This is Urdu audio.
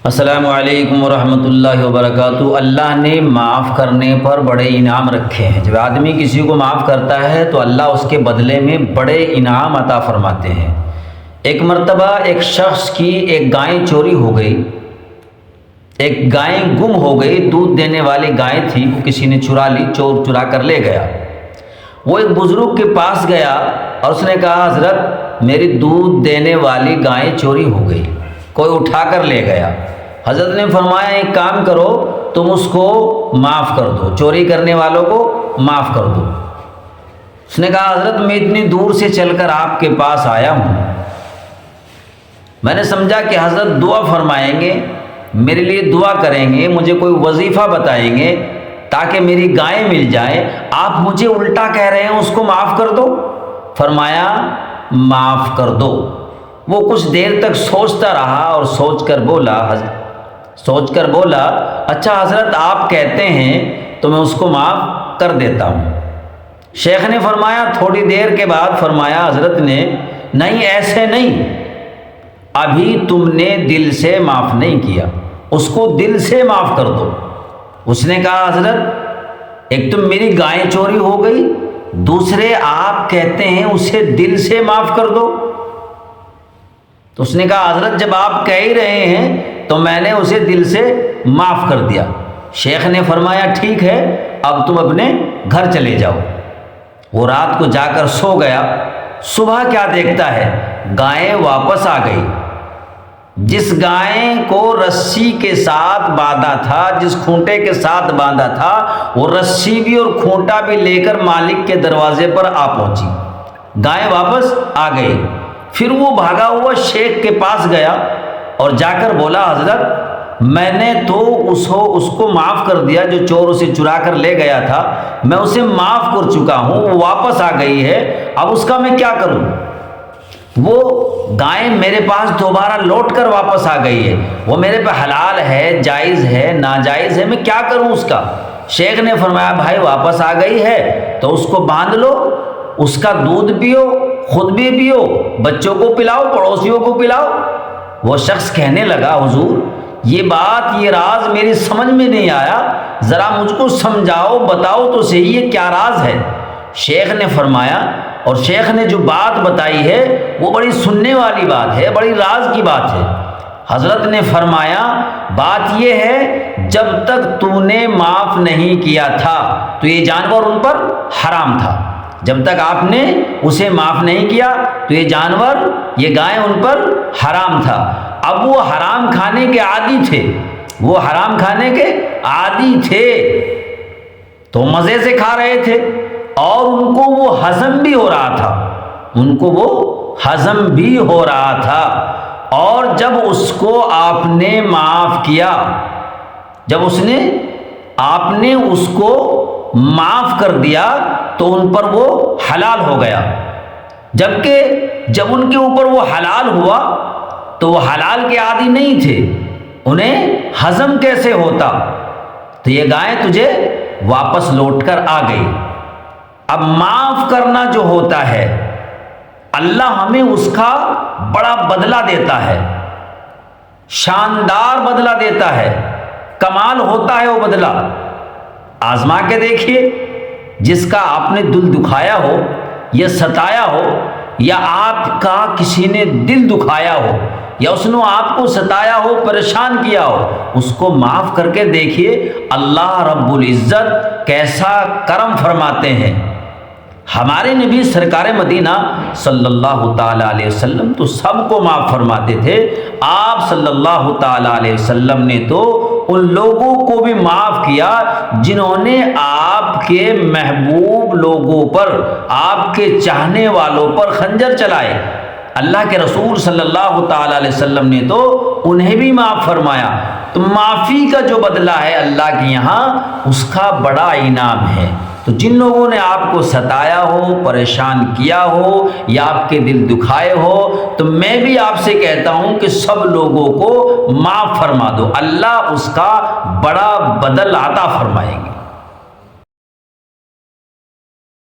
السلام علیکم ورحمۃ اللہ وبرکاتہ۔ اللہ نے معاف کرنے پر بڑے انعام رکھے ہیں۔ جب آدمی کسی کو معاف کرتا ہے تو اللہ اس کے بدلے میں بڑے انعام عطا فرماتے ہیں۔ ایک مرتبہ ایک شخص کی ایک گائے چوری ہو گئی، ایک گائے گم ہو گئی، دودھ دینے والی گائے تھی، وہ کسی نے چرا لی، چور چرا کر لے گیا۔ وہ ایک بزرگ کے پاس گیا اور اس نے کہا حضرت میری دودھ دینے والی گائے چوری ہو گئی، کوئی اٹھا کر لے گیا۔ حضرت نے فرمایا ایک کام کرو، تم اس کو معاف کر دو، چوری کرنے والوں کو معاف کر دو۔ اس نے کہا حضرت میں اتنی دور سے چل کر آپ کے پاس آیا ہوں، میں نے سمجھا کہ حضرت دعا فرمائیں گے، میرے لیے دعا کریں گے، مجھے کوئی وظیفہ بتائیں گے تاکہ میری گائے مل جائے، آپ مجھے الٹا کہہ رہے ہیں اس کو معاف کر دو۔ فرمایا معاف کر دو۔ وہ کچھ دیر تک سوچتا رہا اور سوچ کر بولا اچھا حضرت آپ کہتے ہیں تو میں اس کو معاف کر دیتا ہوں۔ شیخ نے فرمایا تھوڑی دیر کے بعد فرمایا حضرت نے نہیں ایسے نہیں، ابھی تم نے دل سے معاف نہیں کیا، اس کو دل سے معاف کر دو۔ اس نے کہا حضرت ایک تو میری گائے چوری ہو گئی، دوسرے آپ کہتے ہیں اسے دل سے معاف کر دو۔ تو اس نے کہا حضرت جب آپ کہہ ہی رہے ہیں تو میں نے اسے دل سے معاف کر دیا۔ شیخ نے فرمایا ٹھیک ہے اب تم اپنے گھر چلے جاؤ۔ وہ رات کو جا کر سو گیا۔ صبح کیا دیکھتا ہے، گائے واپس آ گئی۔ جس گائے کو رسی کے ساتھ باندھا تھا، جس کھونٹے کے ساتھ باندھا تھا، وہ رسی بھی اور کھونٹا بھی لے کر مالک کے دروازے پر آ پہنچی۔ گائے واپس آ گئی۔ پھر وہ بھاگا ہوا شیخ کے پاس گیا اور جا کر بولا حضرت میں نے تو اس کو معاف کر دیا، جو چور اسے چرا کر لے گیا تھا میں اسے معاف کر چکا ہوں، وہ واپس آ گئی ہے، اب اس کا میں کیا کروں؟ وہ گائے میرے پاس دوبارہ لوٹ کر واپس آ گئی ہے، وہ میرے پہ حلال ہے، جائز ہے، ناجائز ہے، میں کیا کروں اس کا؟ شیخ نے فرمایا بھائی واپس آ گئی ہے تو اس کو باندھ لو، اس کا دودھ پیو، خود بھی پیو، بچوں کو پلاؤ، پڑوسیوں کو پلاؤ۔ وہ شخص کہنے لگا حضور یہ بات، یہ راز میری سمجھ میں نہیں آیا، ذرا مجھ کو سمجھاؤ، بتاؤ تو صحیح یہ کیا راز ہے؟ شیخ نے فرمایا، اور شیخ نے جو بات بتائی ہے وہ بڑی سننے والی بات ہے، بڑی راز کی بات ہے۔ حضرت نے فرمایا بات یہ ہے جب تک تو نے معاف نہیں کیا تھا تو یہ جانور ان پر حرام تھا، جب تک آپ نے اسے معاف نہیں کیا تو یہ جانور، یہ گائے ان پر حرام تھا۔ اب وہ حرام کھانے کے عادی تھے، وہ حرام کھانے کے عادی تھے تو مزے سے کھا رہے تھے اور ان کو وہ ہضم بھی ہو رہا تھا، ان کو وہ ہضم بھی ہو رہا تھا۔ اور جب اس کو آپ نے معاف کیا، جب آپ نے اس کو معاف کر دیا تو ان پر وہ حلال ہو گیا، جبکہ جب ان کے اوپر وہ حلال ہوا تو وہ حلال کے عادی نہیں تھے، انہیں ہضم کیسے ہوتا؟ تو یہ گائے تجھے واپس لوٹ کر آ گئی۔ اب معاف کرنا جو ہوتا ہے اللہ ہمیں اس کا بڑا بدلہ دیتا ہے، شاندار بدلہ دیتا ہے، کمال ہوتا ہے وہ بدلہ۔ آزما کے دیکھیے، جس کا آپ نے دل دکھایا ہو یا ستایا ہو، یا آپ کا کسی نے دل دکھایا ہو یا اس نے آپ کو ستایا ہو، پریشان کیا ہو، اس کو معاف کر کے دیکھیے اللہ رب العزت کیسا کرم فرماتے ہیں۔ ہمارے نبی سرکار مدینہ صلی اللہ تعالیٰ علیہ وسلم تو سب کو معاف فرماتے تھے۔ آپ صلی اللہ تعالیٰ علیہ وسلم نے تو ان لوگوں کو بھی معاف کیا جنہوں نے آپ کے محبوب لوگوں پر، آپ کے چاہنے والوں پر خنجر چلائے۔ اللہ کے رسول صلی اللہ تعالیٰ علیہ وسلم نے تو انہیں بھی معاف فرمایا۔ تو معافی کا جو بدلہ ہے اللہ کے یہاں، اس کا بڑا انعام ہے۔ تو جن لوگوں نے آپ کو ستایا ہو، پریشان کیا ہو یا آپ کے دل دکھائے ہو، تو میں بھی آپ سے کہتا ہوں کہ سب لوگوں کو معاف فرما دو، اللہ اس کا بڑا بدل عطا فرمائیں گے۔